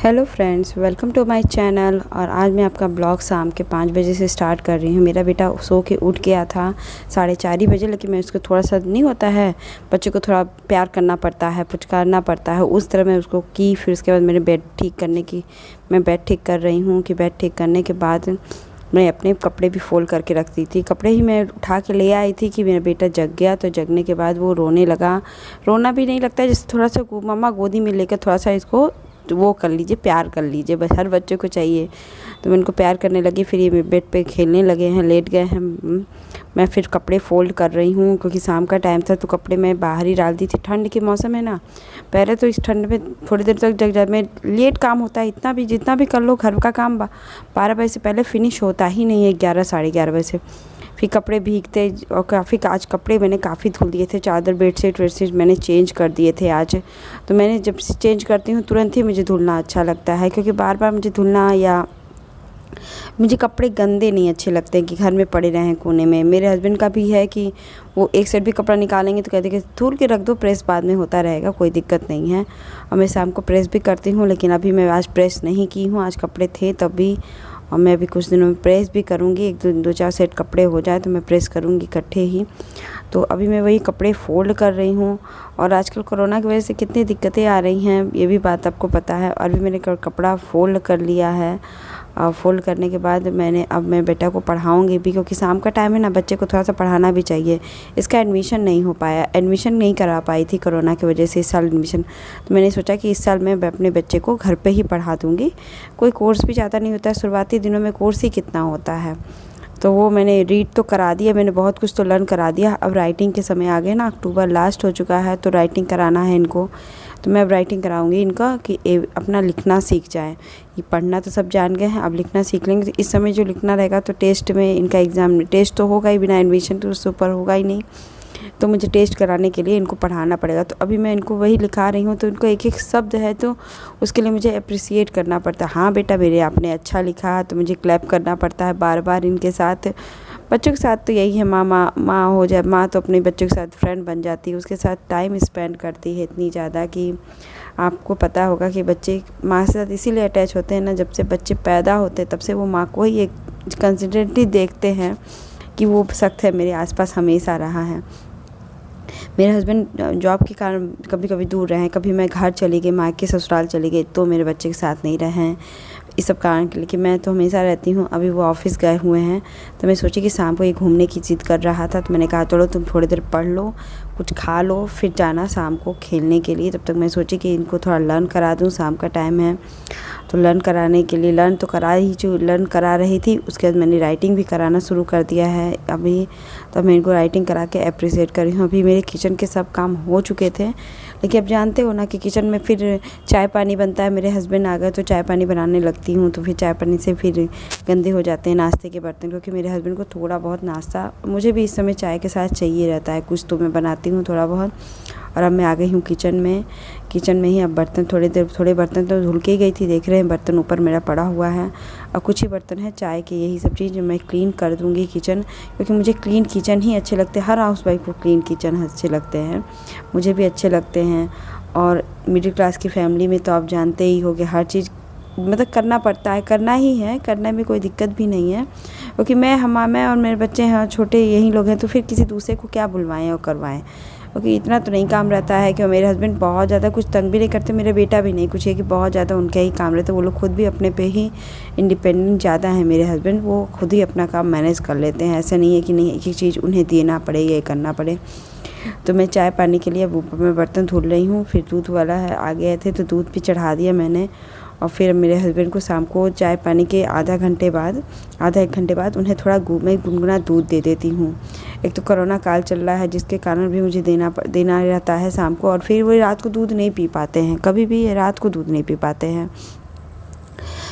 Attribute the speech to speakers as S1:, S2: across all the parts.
S1: Hello friends, welcome to my channel. और आज मैं आपका ब्लॉग शाम के 5 बजे से स्टार्ट कर रही हूँ। मेरा बेटा सो के उठ गया था 4:30 बजे, लेकिन मैं उसको थोड़ा सा नहीं होता है, बच्चे को थोड़ा प्यार करना पड़ता है, पुचकारना पड़ता है, उस तरह मैं उसको की। फिर उसके बाद मैं बेड ठीक कर रही हूँ कि बेड ठीक करने के बाद मैं अपने कपड़े भी फोल्ड करके रख दी थी। कपड़े ही मैं उठा के ले आई थी कि मेरा बेटा जग गया। तो जगने के बाद वो रोने लगा। रोना भी नहीं लगता है, जैसे थोड़ा सा मम्मा गोदी में लेकर थोड़ा सा इसको तो वो कर लीजिए, प्यार कर लीजिए, बस हर बच्चे को चाहिए। तो मैं उनको प्यार करने लगी। फिर ये बेड पे खेलने लगे हैं, लेट गए हैं। मैं फिर कपड़े फोल्ड कर रही हूँ क्योंकि शाम का टाइम था, तो कपड़े मैं बाहर ही डाल दी थी। ठंड के मौसम है ना, पहले तो इस ठंड में थोड़ी देर तक जग जाए। मैं लेट काम होता है, इतना भी जितना भी कर लो घर का काम 12 बजे से पहले फिनिश होता ही नहीं है, 11 साढ़े 11 बजे से। फिर कपड़े भीगते और काफ़ी आज कपड़े मैंने काफ़ी धुल दिए थे। चादर बेडशीट वेडशीट मैंने चेंज कर दिए थे आज। तो मैंने जब चेंज करती हूँ तुरंत ही मुझे धुलना अच्छा लगता है, क्योंकि बार बार मुझे धुलना या मुझे कपड़े गंदे नहीं अच्छे लगते कि घर में पड़े रहें कोने में। मेरे हस्बैंड का भी है कि वो एक साइड भी कपड़ा निकालेंगे तो कहते कि धुल के रख दो, प्रेस बाद में होता रहेगा, कोई दिक्कत नहीं है। और मैं शाम को प्रेस भी करती हूँ, लेकिन अभी मैं आज प्रेस नहीं की हूँ। आज कपड़े थे तब भी, और मैं अभी कुछ दिनों में प्रेस भी करूँगी। एक दो चार सेट कपड़े हो जाए तो मैं प्रेस करूँगी इकट्ठे ही। तो अभी मैं वही कपड़े फ़ोल्ड कर रही हूँ। और आजकल कोरोना की वजह से कितनी दिक्कतें आ रही हैं, ये भी बात आपको पता है। और भी मैंने कपड़ा फ़ोल्ड कर लिया है। फ़ोल्ड करने के बाद अब मैं बेटा को पढ़ाऊँगी भी, क्योंकि शाम का टाइम है ना, बच्चे को थोड़ा सा पढ़ाना भी चाहिए। इसका एडमिशन नहीं हो पाया, एडमिशन नहीं करा पाई थी कोरोना की वजह से इस साल एडमिशन। तो मैंने सोचा कि इस साल मैं अपने बच्चे को घर पे ही पढ़ा दूँगी। कोई कोर्स भी ज़्यादा नहीं होता है, शुरुआती दिनों में कोर्स ही कितना होता है। तो वो मैंने रीड तो करा दिया, मैंने बहुत कुछ तो लर्न करा दिया। अब राइटिंग के समय आ गए ना, अक्टूबर लास्ट हो चुका है, तो राइटिंग कराना है इनको। तो मैं अब राइटिंग कराऊंगी इनका कि अपना लिखना सीख जाए। ये पढ़ना तो सब जान गए हैं, अब लिखना सीख लेंगे। तो इस समय जो लिखना रहेगा तो टेस्ट में इनका एग्ज़ाम, टेस्ट तो होगा ही, बिना एडमिशन तो उससे ऊपर होगा ही नहीं। तो मुझे टेस्ट कराने के लिए इनको पढ़ाना पड़ेगा। तो अभी मैं इनको वही लिखा रही हूँ। तो इनको एक एक शब्द है तो उसके लिए मुझे अप्रिसिएट करना पड़ता है। हाँ बेटा मेरे आपने अच्छा लिखा, तो मुझे क्लैप करना पड़ता है बार बार इनके साथ। बच्चों के साथ तो यही है, माँ हो जाए, माँ तो अपने बच्चों के साथ फ्रेंड बन जाती है, उसके साथ टाइम स्पेंड करती है इतनी ज़्यादा कि आपको पता होगा कि बच्चे माँ के साथ इसीलिए अटैच होते हैं ना, जब से बच्चे पैदा होते हैं तब से वो माँ को ही एक कंसिडरेटली देखते हैं कि वो सख्त है, मेरे आसपास हमेशा रहा है। मेरे हस्बैंड जॉब के कारण कभी कभी दूर रहें, कभी मैं घर चली गई, मायके ससुराल चली गई, तो मेरे बच्चे के साथ नहीं रहें, इस सब कारण के लिए। कि मैं तो हमेशा रहती हूँ। अभी वो ऑफिस गए हुए हैं, तो मैं सोची कि शाम को ये घूमने की ज़िद कर रहा था, तो मैंने कहा चलो तुम थोड़ी देर पढ़ लो, कुछ खा लो, फिर जाना शाम को खेलने के लिए। तब तक मैं सोची कि इनको थोड़ा लर्न करा दूँ, शाम का टाइम है। तो लर्न कराने के लिए लर्न तो करा ही, जो लर्न करा रही थी उसके बाद मैंने राइटिंग भी कराना शुरू कर दिया है अभी। तो मैं इनको राइटिंग करा के अप्रिसिएट कर रही हूँ। अभी मेरे किचन के सब काम हो चुके थे, लेकिन अब जानते हो ना कि किचन में फिर चाय पानी बनता है। मेरे हस्बैंड आ गए तो चाय पानी बनाने लगती हूँ, तो फिर चाय पानी से फिर गंदे हो जाते हैं नाश्ते के बर्तन, क्योंकि मेरे हस्बैंड को थोड़ा बहुत नाश्ता, मुझे भी इस समय चाय के साथ चाहिए रहता है। कुछ तो मैं बनाती हूँ थोड़ा बहुत। और अब मैं आ गई हूँ किचन में ही। अब बर्तन थोड़े बर्तन तो धुल के ही गई थी, देख रहे हैं बर्तन ऊपर मेरा पड़ा हुआ है, और कुछ ही बर्तन है चाय के। यही सब चीज़ मैं क्लीन कर दूँगी किचन, क्योंकि मुझे क्लीन किचन ही अच्छे लगते हैं। हर हाउस वाइफ को क्लीन किचन अच्छे लगते हैं, मुझे भी अच्छे लगते हैं। और मिडिल क्लास की फैमिली में तो आप जानते ही हो कि हर चीज़ मतलब करना पड़ता है, करना ही है, करने में कोई दिक्कत भी नहीं है। क्योंकि मैं और मेरे बच्चे हैं छोटे, यही लोग हैं, तो फिर किसी दूसरे को क्या बुलवाएं और करवाएं। क्योंकि इतना तो नहीं काम रहता है कि मेरे हस्बैंड बहुत ज़्यादा कुछ तंग भी नहीं करते, मेरा बेटा भी नहीं कुछ है कि बहुत ज़्यादा उनका ही काम रहता है। वो लोग खुद भी अपने पे ही इंडिपेंडेंट ज़्यादा है मेरे हस्बैंड, वो खुद ही अपना काम मैनेज कर लेते हैं। ऐसा नहीं है कि नहीं एक एक चीज़ उन्हें देना पड़े, ये करना पड़े। तो मैं चाय पानी के लिए अब ऊपर में बर्तन धुल रही हूँ। फिर दूध वाला है आ गए थे, तो दूध भी चढ़ा दिया मैंने। और फिर मेरे हस्बैंड को शाम को चाय पानी के आधा एक घंटे बाद उन्हें थोड़ा मैं गुनगुना दूध दे देती हूँ। एक तो कोरोना काल चल रहा है, जिसके कारण भी मुझे देना रहता है शाम को। और फिर वो रात को दूध नहीं पी पाते हैं, कभी भी रात को दूध नहीं पी पाते हैं,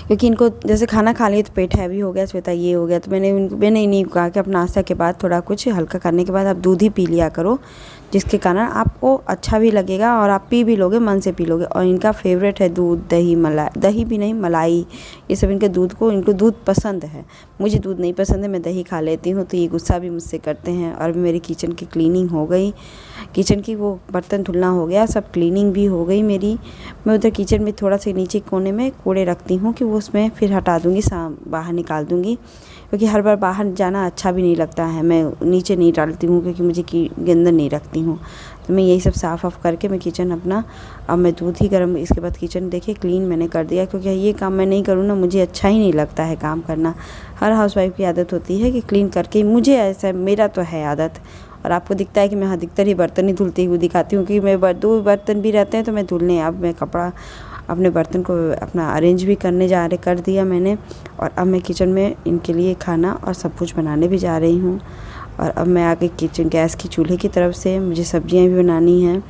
S1: क्योंकि इनको जैसे खाना खा लिया तो पेट हैवी हो गया, श्वेता ये हो गया। तो मैंने नहीं कहा कि अब नाश्ता के बाद थोड़ा कुछ हल्का करने के बाद आप दूध ही पी लिया करो, जिसके कारण आपको अच्छा भी लगेगा और आप पी भी लोगे, मन से पी लोगे। और इनका फेवरेट है दूध, दही, मलाई, दही भी नहीं मलाई, ये सब इनके इनको दूध पसंद है। मुझे दूध नहीं पसंद है, मैं दही खा लेती हूँ, तो ये गुस्सा भी मुझसे करते हैं। और मेरी किचन की क्लीनिंग हो गई, किचन की वो बर्तन धुलना हो गया, सब क्लीनिंग भी हो गई मेरी। मैं उधर किचन में थोड़ा सा नीचे कोने में कूड़े रखती हूँ कि वो उसमें फिर हटा दूँगी, बाहर निकाल दूँगी, क्योंकि हर बार बाहर जाना अच्छा भी नहीं लगता है। मैं नीचे नहीं डालती हूँ क्योंकि मुझे गंदन नहीं रखती हूँ। तो मैं यही सब साफ़ करके मैं किचन अपना, अब मैं दूध ही गर्म, इसके बाद किचन देखिए क्लीन मैंने कर दिया, क्योंकि ये काम मैं नहीं करूँ ना, मुझे अच्छा ही नहीं लगता है काम करना। हर हाउसवाइफ की आदत होती है कि क्लीन करके, मुझे ऐसा, मेरा तो है आदत। और आपको दिखता है कि मैं अधिकतर ही बर्तन ही धुलती हुई दिखाती हूँ, क्योंकि मैं 2 बर्तन भी रहते हैं तो मैं धुलने, अब मैं कपड़ा अपने बर्तन को अपना अरेंज भी कर दिया मैंने। और अब मैं किचन में इनके लिए खाना और सब कुछ बनाने भी जा रही हूँ। और अब मैं आके किचन गैस की चूल्हे की तरफ से मुझे सब्जियां भी बनानी हैं।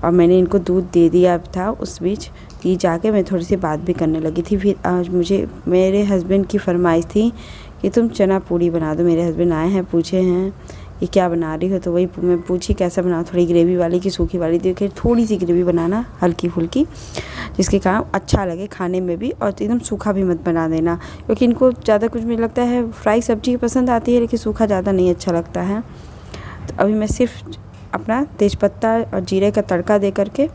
S1: और मैंने इनको दूध दे दिया था उस बीच कि जाके मैं थोड़ी सी बात भी करने लगी थी। फिर आज मुझे मेरे हस्बैंड की फरमाइश थी कि तुम चना पूड़ी बना दो। मेरे हस्बैंड आए हैं, पूछे हैं ये क्या बना रही हो, तो वही मैं पूछी कैसा बनाओ, थोड़ी ग्रेवी वाली की सूखी वाली। देखिए थोड़ी सी ग्रेवी बनाना, हल्की फुल्की, जिसके कारण अच्छा लगे खाने में भी, और एकदम सूखा भी मत बना देना, क्योंकि इनको ज़्यादा कुछ मुझे लगता है फ्राई सब्जी पसंद आती है, लेकिन सूखा ज़्यादा नहीं अच्छा लगता है। तो अभी मैं सिर्फ अपना तेज़पत्ता और जीरे का तड़का दे करके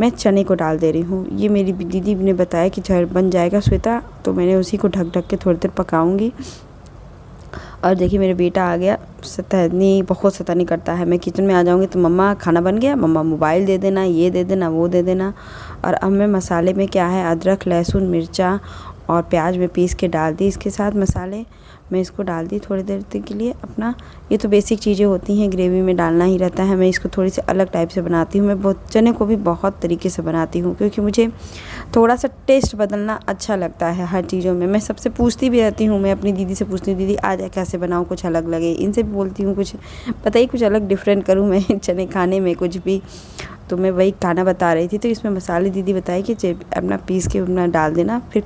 S1: मैं चने को डाल दे रही हूँ। ये मेरी दीदी ने बताया कि झट बन जाएगा श्वेता, तो मैंने उसी को ढक के थोड़ी देर पकाऊंगी। और देखिए मेरा बेटा आ गया, बहुत शैतानी करता है। मैं किचन में आ जाऊँगी तो मम्मा खाना बन गया, मम्मा मोबाइल दे देना, ये दे देना, वो दे देना। और अब मैं मसाले में क्या है, अदरक, लहसुन, मिर्चा और प्याज में पीस के डाल दी इसके साथ मसाले। मैं इसको डाल दी थोड़ी देर तक के लिए अपना। ये तो बेसिक चीज़ें होती हैं, ग्रेवी में डालना ही रहता है। मैं इसको थोड़ी सी अलग टाइप से बनाती हूँ। मैं बहुत चने को भी बहुत तरीके से बनाती हूँ, क्योंकि मुझे थोड़ा सा टेस्ट बदलना अच्छा लगता है हर चीज़ों में। मैं सबसे पूछती भी रहती हूँ, मैं अपनी दीदी से पूछती हूँ, दीदी आज कैसे बनाऊँ, कुछ अलग लगे। इनसे भी बोलती हूँ कुछ बताइए, कुछ अलग डिफरेंट करूँ मैं चने खाने में कुछ भी। तो मैं वही खाना बता रही थी, तो इसमें मसाले दीदी बताई कि अपना पीस के अपना डाल देना, फिर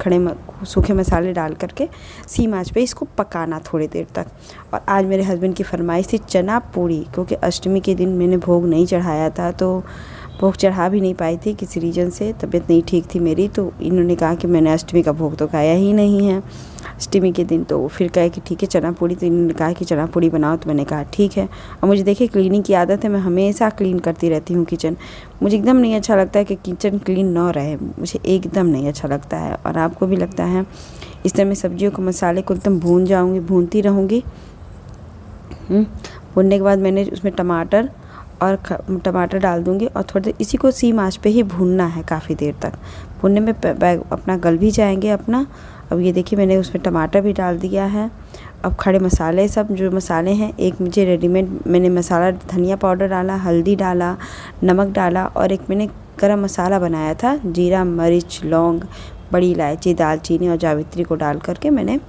S1: सूखे मसाले डाल करके सीम आंच पे इसको पकाना थोड़ी देर तक। और आज मेरे हस्बैंड की फरमाइश थी चना पूड़ी, क्योंकि अष्टमी के दिन मैंने भोग नहीं चढ़ाया था, तो भोग चढ़ा भी नहीं पाई थी किसी रीज़न से, तबीयत नहीं ठीक थी मेरी। तो इन्होंने कहा कि मैंने अष्टमी का भोग तो खाया ही नहीं है अष्टमी के दिन, तो फिर कहे कि ठीक है चना पूड़ी। तो इन्होंने कहा कि चना पूड़ी बनाओ, तो मैंने कहा ठीक है। और मुझे देखिए क्लीनिंग की आदत है, मैं हमेशा क्लीन करती रहती हूँ किचन। मुझे एकदम नहीं अच्छा लगता है कि किचन क्लीन ना रहे, मुझे एकदम नहीं अच्छा लगता है। और आपको भी लगता है। इस तरह मैं सब्जियों को, मसाले को एकदम भूनती रहूँगी। भूनने के बाद मैंने उसमें टमाटर डाल दूँगी, और थोड़ी देर इसी को सीम आंच पे ही भूनना है काफ़ी देर तक। भूनने में अपना गल भी जाएंगे अपना। अब ये देखिए मैंने उसमें टमाटर भी डाल दिया है। अब खड़े मसाले, सब जो मसाले हैं, एक मुझे रेडीमेड मैंने मसाला धनिया पाउडर डाला, हल्दी डाला, नमक डाला, और एक मैंने गरम मसाला बनाया था, जीरा, मिर्च, लौंग, बड़ी इलायची, दालचीनी और जावित्री को डाल करके मैंने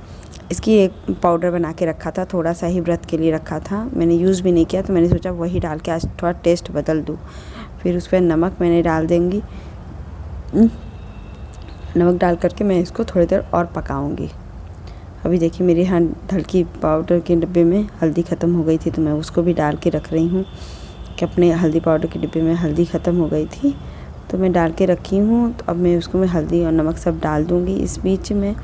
S1: इसकी एक पाउडर बना के रखा था। थोड़ा सा ही व्रत के लिए रखा था, मैंने यूज़ भी नहीं किया, तो मैंने सोचा वही डाल के आज थोड़ा टेस्ट बदल दूँ। फिर उस पर नमक मैंने डाल देंगी, नमक डाल करके मैं इसको थोड़ी देर और पकाऊंगी। अभी देखिए मेरी हल्दी पाउडर के डिब्बे में हल्दी ख़त्म हो गई थी, तो मैं उसको भी डाल के रख रही हूँ कि अपने हल्दी पाउडर के डिब्बे में हल्दी ख़त्म हो गई थी, तो मैं डाल के रखी हूँ। तो अब मैं उसको हल्दी और नमक सब डाल दूँगी। इस बीच में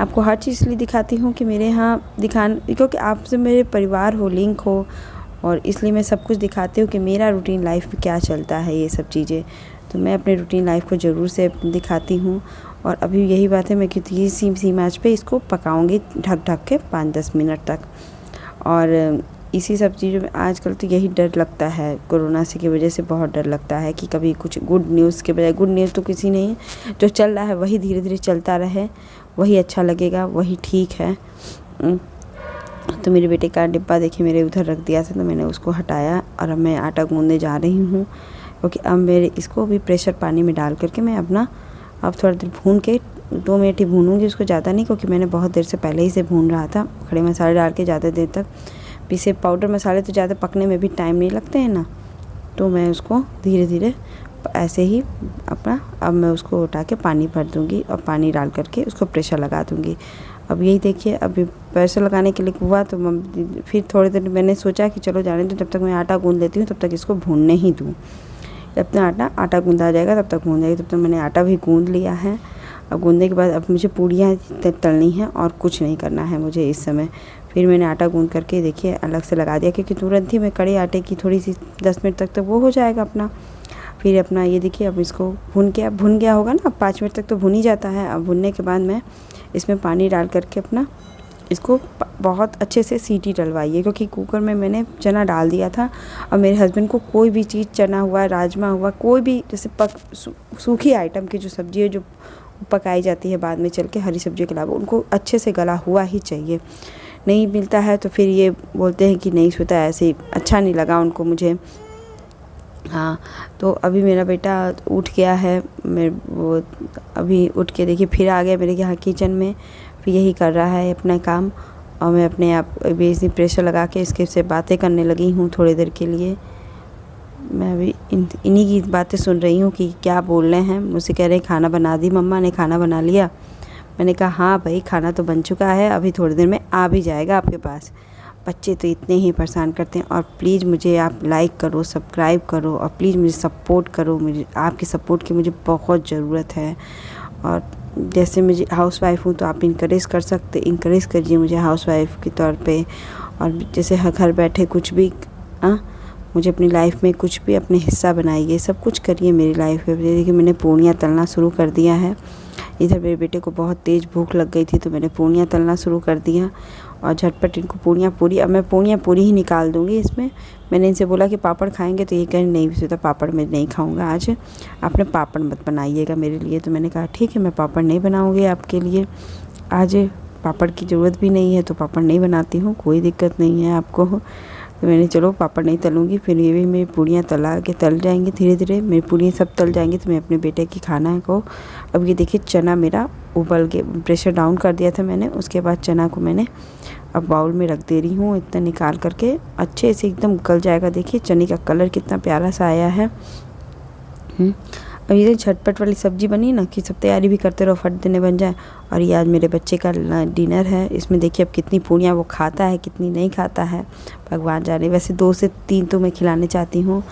S1: आपको हर चीज़ इसलिए दिखाती हूँ कि मेरे यहाँ क्योंकि आपसे मेरे परिवार हो, लिंक हो, और इसलिए मैं सब कुछ दिखाती हूँ कि मेरा रूटीन लाइफ में क्या चलता है, ये सब चीज़ें। तो मैं अपने रूटीन लाइफ को ज़रूर से दिखाती हूँ। और अभी यही बात है, मैं कितनी सीम आंच पे इसको पकाऊंगी ढक के 5-10 मिनट तक। और इसी सब चीज़ों में आजकल तो यही डर लगता है, कोरोना से की वजह से बहुत डर लगता है कि कभी कुछ गुड न्यूज़ के बजाय, गुड न्यूज़ तो किसी नहीं है, जो चल रहा है वही धीरे धीरे चलता रहे, वही अच्छा लगेगा, वही ठीक है। तो मेरे बेटे का डिब्बा देखिए मेरे उधर रख दिया था, तो मैंने उसको हटाया और अब मैं आटा गूंदने जा रही हूँ, क्योंकि अब मेरे इसको भी प्रेशर पानी में डाल करके मैं अपना अब थोड़ा देर भून के 2 मिनट ही भूनूंगी उसको, ज़्यादा नहीं, क्योंकि मैंने बहुत देर से पहले ही से भून रहा था। खड़े मसाले डाल के ज़्यादा देर तक पीसे पाउडर मसाले तो ज़्यादा पकने में भी टाइम नहीं लगते हैं ना, तो मैं उसको धीरे धीरे ऐसे ही अब मैं उसको उठा के पानी भर दूँगी और पानी डाल करके उसको प्रेशर लगा दूँगी। अब यही देखिए, अभी पैसे लगाने के लिए हुआ तो फिर थोड़ी देर मैंने सोचा कि चलो जाने दो, जब तक मैं आटा गूँध लेती हूँ तब तक इसको भूनने ही दूँ। जब तक आटा गूँधा जाएगा तब तक भून जाएगी। तब तक मैंने आटा भी गूँध लिया है। अब गूँधने के बाद अब मुझे पूड़ियाँ तलनी है और कुछ नहीं करना है मुझे इस समय। फिर मैंने आटा गूँध करके देखिए अलग से लगा दिया, क्योंकि तुरंत ही मैं कड़े आटे की थोड़ी सी 10 मिनट तक वो हो जाएगा अपना। फिर अपना ये देखिए अब इसको भून गया होगा ना, अब 5 मिनट तक तो भुन ही जाता है। अब भुनने के बाद मैं इसमें पानी डाल करके अपना इसको बहुत अच्छे से सीटी डलवाइए, क्योंकि कुकर में मैंने चना डाल दिया था। और मेरे हस्बैंड को कोई भी चीज़, चना हुआ, राजमा हुआ, कोई भी जैसे सूखी आइटम की जो सब्ज़ी है जो पकाई जाती है बाद में चल के हरी सब्जियों के अलावा, उनको अच्छे से गला हुआ ही चाहिए। नहीं मिलता है तो फिर ये बोलते हैं कि नहीं होता, ऐसे अच्छा नहीं लगा उनको मुझे। हाँ, तो अभी मेरा बेटा उठ गया है, मैं वो अभी उठ के देखिए फिर आ गया मेरे यहाँ किचन में, फिर यही कर रहा है अपना काम। और मैं अपने आप बेसिक प्रेशर लगा के इसके से बातें करने लगी हूँ थोड़ी देर के लिए। मैं अभी इन्हीं की बातें सुन रही हूँ कि क्या बोल रहे हैं। मुझसे कह रहे हैं खाना बना दी मम्मा ने, खाना बना लिया। मैंने कहा हाँ भाई, खाना तो बन चुका है, अभी थोड़ी देर में आ भी जाएगा आपके पास। बच्चे तो इतने ही परेशान करते हैं। और प्लीज़ मुझे आप लाइक करो, सब्सक्राइब करो और प्लीज़ मुझे सपोर्ट करो। मुझे आपकी सपोर्ट की मुझे बहुत ज़रूरत है। और जैसे मुझे हाउसवाइफ हूँ तो आप इंकरेज करिए मुझे हाउसवाइफ के तौर पे। और जैसे घर बैठे कुछ भी मुझे अपनी लाइफ में कुछ भी अपने हिस्सा बनाइए, सब कुछ करिए मेरी लाइफ में। देखिए मैंने पूड़ियाँ तलना शुरू कर दिया है। इधर मेरे बेटे को बहुत तेज़ भूख लग गई थी तो मैंने पूड़ियाँ तलना शुरू कर दिया और झटपट इनको अब मैं पूड़ियाँ पूरी ही निकाल दूँगी इसमें। मैंने इनसे बोला कि पापड़ खाएंगे तो ये कहें नहीं बेटा, पापड़ मैं नहीं खाऊंगा आज, आपने पापड़ मत बनाइएगा मेरे लिए। तो मैंने कहा ठीक है, मैं पापड़ नहीं बनाऊँगी आपके लिए आज, पापड़ की ज़रूरत भी नहीं है तो पापड़ नहीं बनाती हूँ, कोई दिक्कत नहीं है आपको। तो मैंने चलो पापड़ नहीं तलूँगी। फिर ये भी मेरी पूड़ियाँ तल जाएंगी धीरे धीरे, मेरी पूड़ियाँ सब तल जाएंगी तो मैं अपने बेटे की खाना को। अब ये देखिए चना मेरा उबल के, प्रेशर डाउन कर दिया था मैंने, उसके बाद चना को मैंने अब बाउल में रख दे रही हूँ। इतना निकाल करके अच्छे से एकदम गल जाएगा। देखिए चने का कलर कितना प्यारा सा आया है। अब ये झटपट वाली सब्ज़ी बनी ना कि सब तैयारी भी करते रहो, फट देने बन जाए। और ये आज मेरे बच्चे का डिनर है। इसमें देखिए अब कितनी पूड़ियाँ वो खाता है, कितनी नहीं खाता है, भगवान जाने। वैसे 2 से 3 तो मैं खिलाने चाहती हूँ।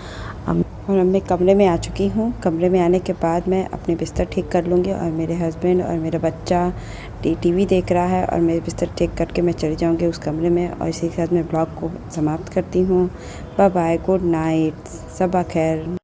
S1: और अब मैं कमरे में आ चुकी हूँ। कमरे में आने के बाद मैं अपने बिस्तर ठीक कर लूँगी और मेरे हस्बैंड और मेरा बच्चा टीवी देख रहा है और मेरे बिस्तर ठीक करके मैं चली जाऊँगी उस कमरे में। और इसी के साथ मैं ब्लॉग को समाप्त करती हूँ। बाय बाय, गुड नाइट, सबा खैर।